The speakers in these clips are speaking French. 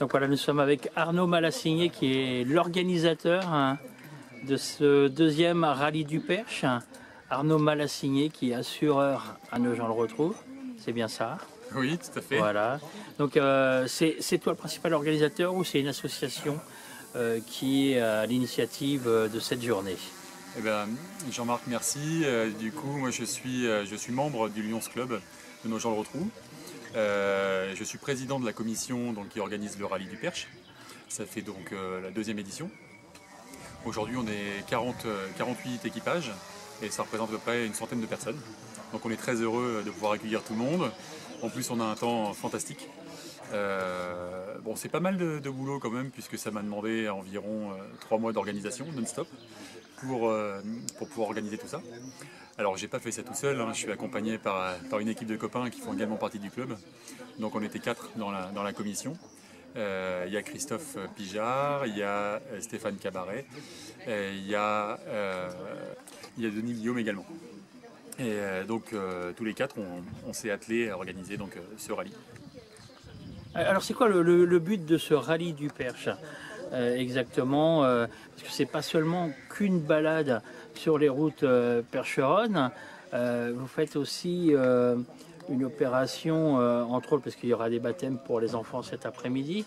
Donc voilà, nous sommes avec Arnaud Malassigné qui est l'organisateur de ce deuxième rallye du Perche. Arnaud Malassigné qui est assureur à Nogent-le-Rotrou, c'est bien ça? Oui, tout à fait. Voilà. Donc c'est toi le principal organisateur ou c'est une association qui est à l'initiative de cette journée? Eh ben, Jean-Marc, merci. Du coup, moi je suis membre du Lions Club de Nogent-le-Rotrou. Je suis président de la commission qui organise le rallye du Perche. Ça fait donc la deuxième édition. Aujourd'hui, on est 48 équipages et ça représente à peu près une centaine de personnes. Donc on est très heureux de pouvoir accueillir tout le monde. En plus, on a un temps fantastique. Bon, c'est pas mal de boulot quand même, puisque ça m'a demandé environ 3 mois d'organisation non-stop pour pouvoir organiser tout ça. Alors, j'ai pas fait ça tout seul, hein. Je suis accompagné par une équipe de copains qui font également partie du club. Donc, on était 4 dans la commission. Il y a Christophe Pijard, il y a Stéphane Cabaret, il y a Denis Guillaume également. Et donc tous les 4, on s'est attelés à organiser donc, ce rallye. Alors c'est quoi le but de ce rallye du Perche exactement parce que c'est pas seulement qu'une balade sur les routes percheronnes, vous faites aussi une opération entre autres parce qu'il y aura des baptêmes pour les enfants cet après-midi.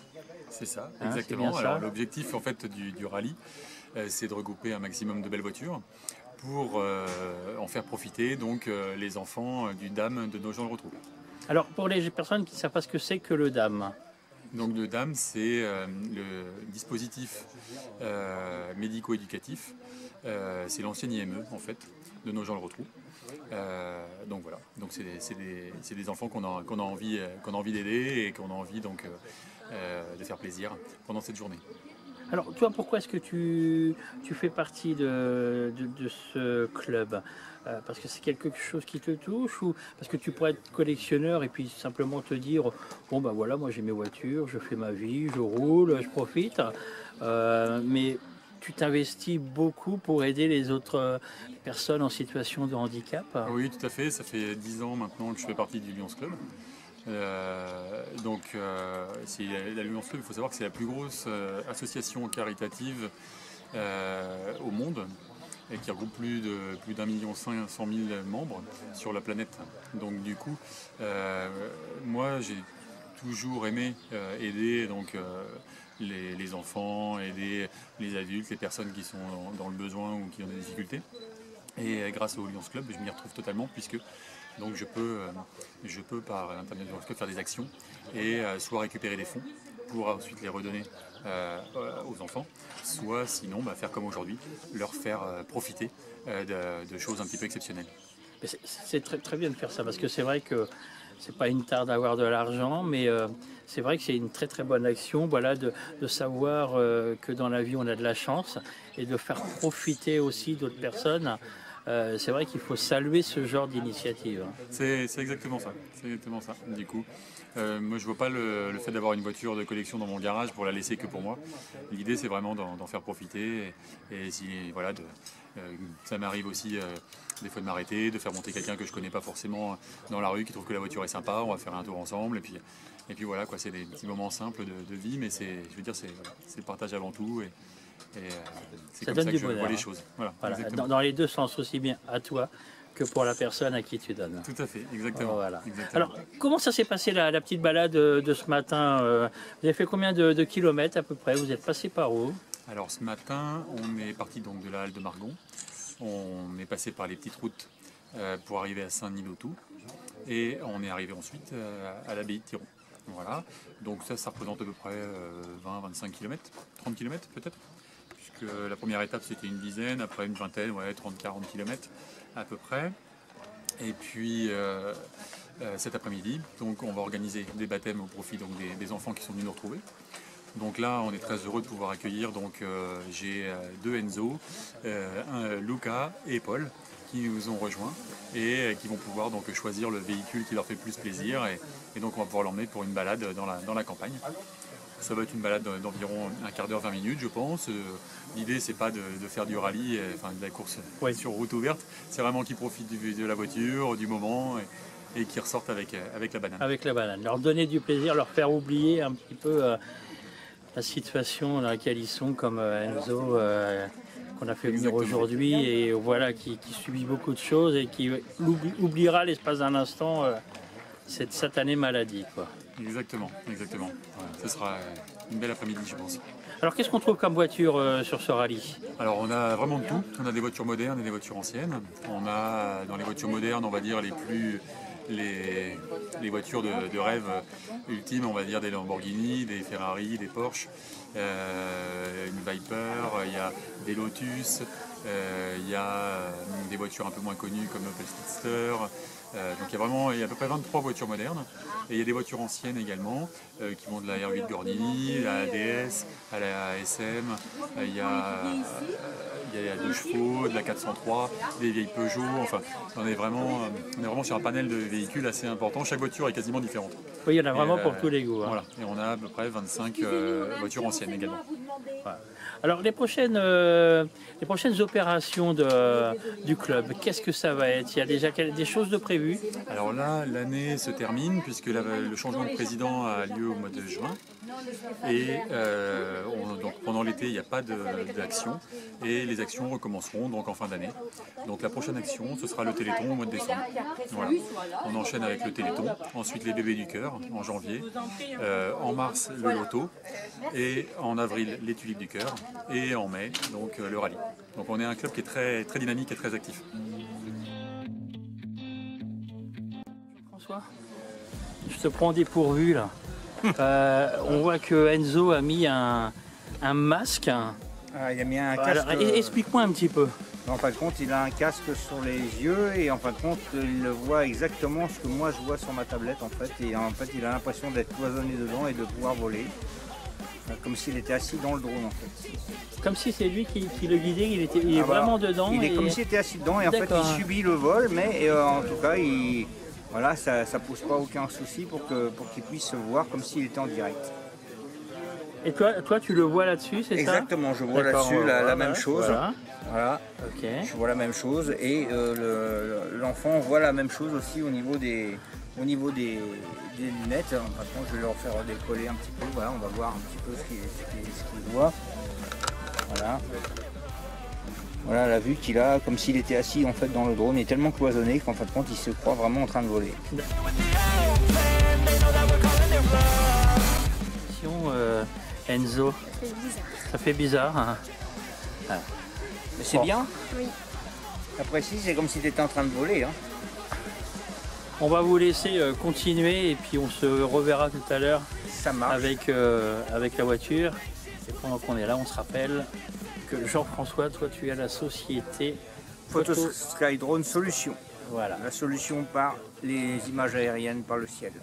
C'est ça, exactement. C'est alors l'objectif en fait du rallye, c'est de regrouper un maximum de belles voitures pour en faire profiter donc les enfants du DAM de Nogent-le-Rotrou. Alors pour les personnes qui ne savent pas ce que c'est que le DAM. Donc le DAM, c'est le dispositif médico-éducatif. C'est l'ancienne IME en fait de Nogent-le-Rotrou. Donc voilà, donc c'est des enfants qu'on a envie d'aider et qu'on a envie donc de faire plaisir pendant cette journée. Alors toi, pourquoi est-ce que tu fais partie de ce club? Parce que c'est quelque chose qui te touche ou parce que tu pourrais être collectionneur et puis simplement te dire bon ben voilà, moi j'ai mes voitures, je fais ma vie, je roule, je profite, mais tu t'investis beaucoup pour aider les autres personnes en situation de handicap? Oui, tout à fait, ça fait 10 ans maintenant que je fais partie du Lions Club. C'est la Lions Club, il faut savoir que c'est la plus grosse association caritative au monde et qui regroupe plus d'1,5 million membres sur la planète. Donc du coup, moi j'ai toujours aimé aider donc, les enfants, aider les adultes, les personnes qui sont dans le besoin ou qui ont des difficultés. Et grâce au Lions Club, je m'y retrouve totalement puisque donc je peux par l'intermédiaire du Lions Club faire des actions et soit récupérer des fonds pour ensuite les redonner aux enfants, soit sinon faire comme aujourd'hui, leur faire profiter de choses un petit peu exceptionnelles. C'est très, très bien de faire ça parce que c'est vrai que c'est pas une tare d'avoir de l'argent, mais c'est vrai que c'est une très très bonne action, voilà, de savoir que dans la vie on a de la chance et de faire profiter aussi d'autres personnes. C'est vrai qu'il faut saluer ce genre d'initiative. C'est exactement ça. C'est exactement ça. Du coup, moi je vois pas le fait d'avoir une voiture de collection dans mon garage pour la laisser que pour moi. L'idée c'est vraiment d'en faire profiter et si voilà, ça m'arrive aussi des fois de m'arrêter, de faire monter quelqu'un que je connais pas forcément dans la rue, qui trouve que la voiture est sympa, on va faire un tour ensemble et puis voilà quoi, c'est des petits moments simples de vie, mais c'est le partage avant tout et c'est comme ça que je vois les choses. Voilà, dans les deux sens, aussi bien à toi que pour la personne à qui tu donnes. Tout à fait, exactement. Voilà. Exactement. Alors, comment ça s'est passé la petite balade de ce matin? Vous avez fait combien de kilomètres à peu près? Vous êtes passé par où? Alors ce matin, on est parti donc de la halle de Margon. On est passé par les petites routes pour arriver à Saint-Denis-d'Autoux et on est arrivé ensuite à l'abbaye de Thiron. Voilà, donc ça représente à peu près 20-25 km, 30 km peut-être. La première étape c'était une dizaine, après une vingtaine, ouais, 30-40 km à peu près. Et puis cet après-midi, donc on va organiser des baptêmes au profit donc, des enfants qui sont venus nous retrouver. Donc là on est très heureux de pouvoir accueillir, donc j'ai 2 Enzo, Luca et Paul qui nous ont rejoints et qui vont pouvoir donc choisir le véhicule qui leur fait le plus plaisir et donc on va pouvoir l'emmener pour une balade dans la campagne. Ça va être une balade d'environ un quart d'heure, 20 minutes, je pense. L'idée, c'est pas de faire du rallye, enfin de la course sur route ouverte. C'est vraiment qu'ils profitent de la voiture, du moment et qu'ils ressortent avec la banane. Avec la banane. Leur donner du plaisir, leur faire oublier un petit peu la situation dans laquelle ils sont, comme Enzo, qu'on a fait venir aujourd'hui, et voilà, qui subit beaucoup de choses et qui oubliera l'espace d'un instant cette satanée maladie, quoi. Exactement, exactement. Ouais, ce sera une belle après-midi, je pense. Alors qu'est-ce qu'on trouve comme voiture sur ce rallye? Alors on a vraiment de tout. On a des voitures modernes et des voitures anciennes. On a dans les voitures modernes, on va dire les voitures de rêve ultimes, on va dire des Lamborghini, des Ferrari, des Porsche, une Viper, il y a des Lotus, il y a des voitures un peu moins connues comme l'Opel Speedster. Donc il y a à peu près 23 voitures modernes et il y a des voitures anciennes également qui vont de la R8 Gordini à la DS, à la SM, il y a 2 chevaux, de la 403, des vieilles Peugeot, enfin on est vraiment sur un panel de véhicules assez important, chaque voiture est quasiment différente. Oui, il y en a vraiment pour tous les goûts. Hein. Voilà, et on a à peu près 25 voitures anciennes également. Voilà. Alors les prochaines opérations du club, qu'est-ce que ça va être? Il y a déjà des choses de prévues? Alors là, l'année se termine puisque le changement de président a lieu au mois de juin. Et donc pendant l'été, il n'y a pas d'action et les actions recommenceront donc en fin d'année. Donc la prochaine action, ce sera le Téléthon au mois de décembre. Voilà. On enchaîne avec le Téléthon, ensuite les Bébés du Cœur en janvier, en mars le Loto et en avril les Tulipes du Cœur et en mai donc le rallye. Donc on est un club qui est très, très dynamique et très actif. François, je te prends dépourvu là. On voit que Enzo a mis un masque. Ah, il a mis un casque. Alors, explique-moi un petit peu. En fin de compte, il a un casque sur les yeux et en fin de compte, il voit exactement ce que moi je vois sur ma tablette en fait. Et en fait, il a l'impression d'être cloisonné dedans et de pouvoir voler. Comme s'il était assis dans le drone en fait. Comme si c'est lui qui le guidait, il est vraiment dedans. Il est comme s'il était assis dedans et en fait il subit le vol, mais en tout cas voilà, ça pose pas aucun souci pour qu'il puisse se voir comme s'il était en direct. Et toi tu le vois là-dessus, c'est ça? Exactement, je vois là-dessus la même chose. Voilà. Okay. Je vois la même chose et l'enfant voit la même chose aussi au niveau des lunettes. Maintenant, je vais leur faire décoller un petit peu. Voilà, on va voir un petit peu ce qu'il voit. Voilà. Voilà la vue qu'il a, comme s'il était assis en fait dans le drone. Il est tellement cloisonné qu'en fin de compte, il se croit vraiment en train de voler. Enzo, ça fait bizarre. Hein. Ah. Mais c'est bien. Oui. Après si, c'est comme si tu étais en train de voler. Hein. On va vous laisser continuer et puis on se reverra tout à l'heure avec la voiture. Et pendant qu'on est là, on se rappelle que Jean-François, toi tu es à la société Photosky Drone Solutions. Voilà. La solution par les images aériennes par le ciel.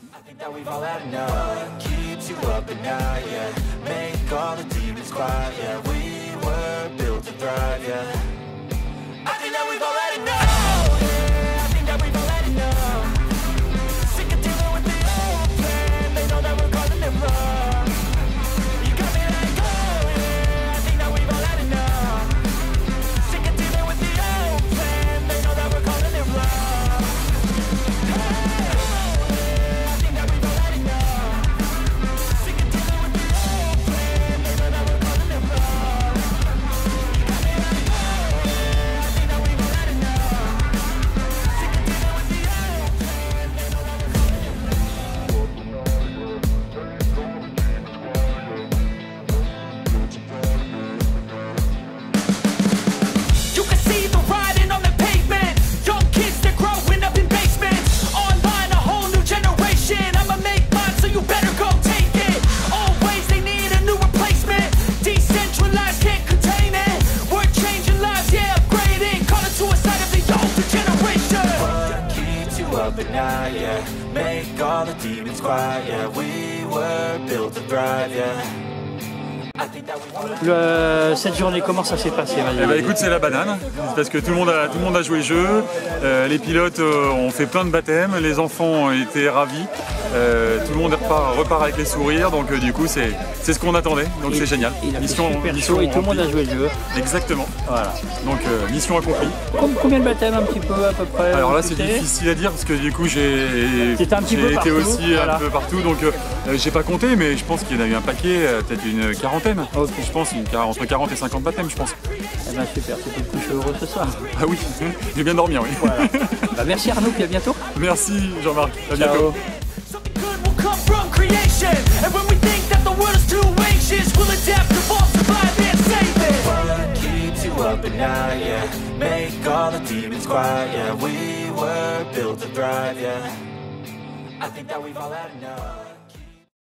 Cette journée, comment ça s'est passé? Eh ben, écoute, c'est la banane, parce que tout le monde a joué le jeu, les pilotes ont fait plein de baptêmes, les enfants ont été ravis, tout le monde repart avec les sourires, donc du coup c'est ce qu'on attendait, donc c'est génial. Mission et tout le monde a joué le jeu. Exactement. Voilà. Donc mission accomplie. Combien de baptêmes un petit peu à peu près? Alors là c'est difficile à dire parce que du coup j'ai été aussi un peu partout, donc J'ai pas compté, mais je pense qu'il y en a eu un paquet, peut-être une quarantaine. Ok. Je pense entre 40 et 50 baptêmes, je pense. Eh ben super, c'était le coucher heureux ce soir. Ah oui, j'ai bien dormi, oui. Voilà. Bah, merci Arnaud, puis à bientôt. Merci Jean-Marc, à Ciao. bientôt. Good will come from creation, and when we think that the world is too anxious, we'll adapt, evolve, survive, and save it. What keeps you up at night, yeah? Make all the demons quiet, yeah. We were built to thrive, yeah. I think that we've all had enough.